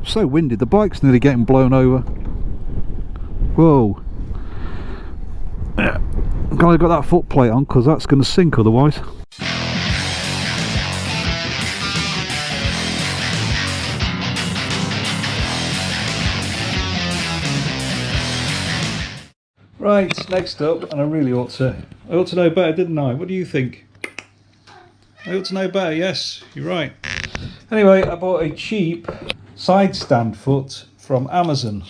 So windy, the bike's nearly getting blown over. Whoa. Yeah. I'm glad I got that foot plate on, because that's going to sink otherwise. Right, next up, and I really ought to know better, didn't I? What do you think? I ought to know better, yes, you're right. Anyway, I bought a cheap side stand foot from Amazon.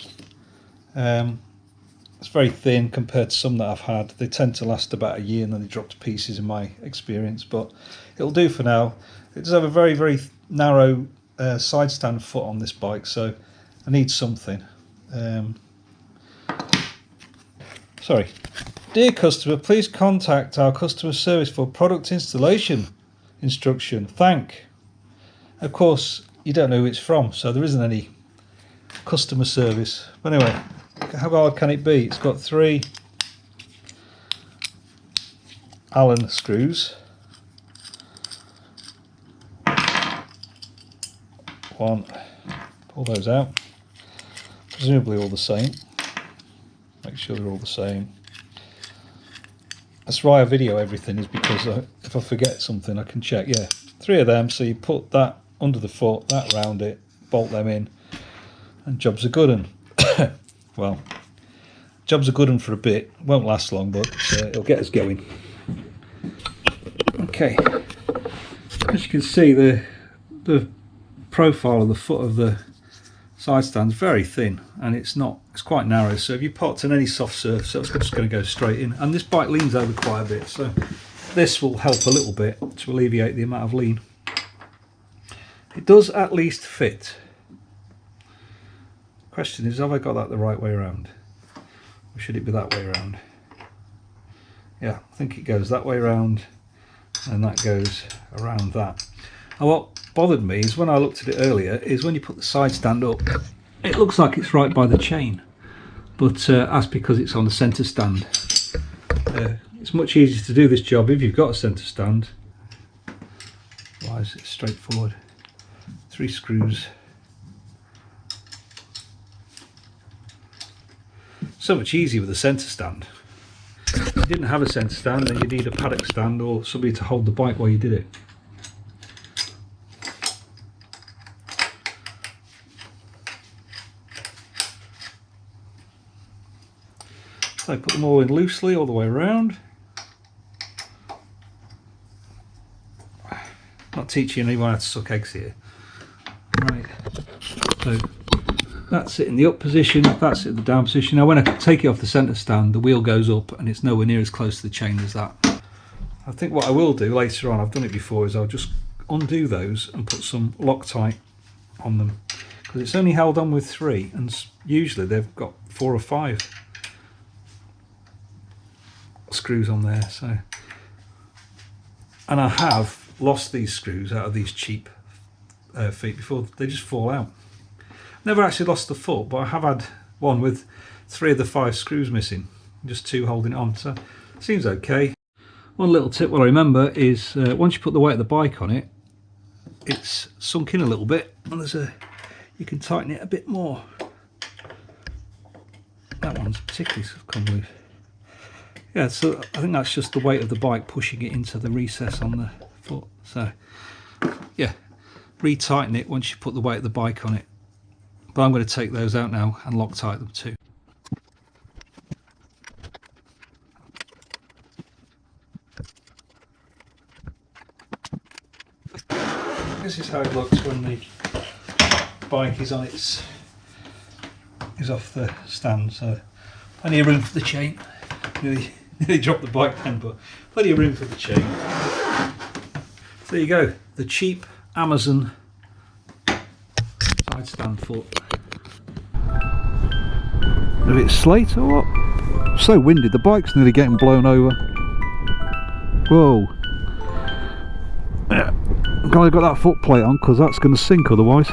It's very thin compared to some that I've had. They tend to last about a year and then they drop to pieces in my experience, but it'll do for now. It does have a very, very narrow side stand foot on this bike, so I need something. Sorry. Dear customer, please contact our customer service for product installation instruction. Thank. Of course, you don't know who it's from, so there isn't any customer service. But anyway, how hard can it be? It's got 3 Allen screws. 1. Pull those out. Presumably all the same. Make sure they're all the same. That's why I video everything, is because if I forget something I can check. Yeah, 3 of them, so you put that under the foot, that round it, bolt them in, and jobs are good un. Well, jobs are good un for a bit, won't last long, but it'll get us going. Okay, as you can see, the profile of the foot of the side stand's very thin, and it's quite narrow, so if you parked on any soft surface, that's just going to go straight in. And this bike leans over quite a bit, so this will help a little bit to alleviate the amount of lean. It does at least fit. Question is, have I got that the right way around, or should it be that way around? Yeah, I think it goes that way around, and that goes around that. And what bothered me is when I looked at it earlier, is when you put the side stand up, it looks like it's right by the chain, but that's because it's on the centre stand. It's much easier to do this job if you've got a centre stand. Why is it straightforward? 3 screws. So much easier with a centre stand. If you didn't have a centre stand, then you need a paddock stand or somebody to hold the bike while you did it. So I put them all in loosely all the way around. Not teaching anyone how to suck eggs here. Right, so that's it in the up position, that's it in the down position. Now when I take it off the centre stand, the wheel goes up and it's nowhere near as close to the chain as that. I think what I will do later on, I've done it before, is I'll just undo those and put some Loctite on them, because it's only held on with 3 and usually they've got 4 or 5 screws on there. So, and I have lost these screws out of these cheap feet before, they just fall out. Never actually lost the foot, but I have had one with 3 of the 5 screws missing, just 2 holding it on, so it seems okay. One little tip what I remember is once you put the weight of the bike on it, it's sunk in a little bit, and you can tighten it a bit more. That one's particularly convoluted. Yeah, so I think that's just the weight of the bike pushing it into the recess on the foot. So yeah, retighten it once you put the weight of the bike on it. But I'm going to take those out now and Loctite them too. This is how it looks when the bike is on is off the stand. So plenty of room for the chain. Nearly dropped the bike then, but plenty of room for the chain. So there you go, the cheap Amazon side stand foot. If it's slate or what? So windy, the bike's nearly getting blown over. Whoa. Yeah. I'm glad I got that foot plate on, because that's going to sink otherwise.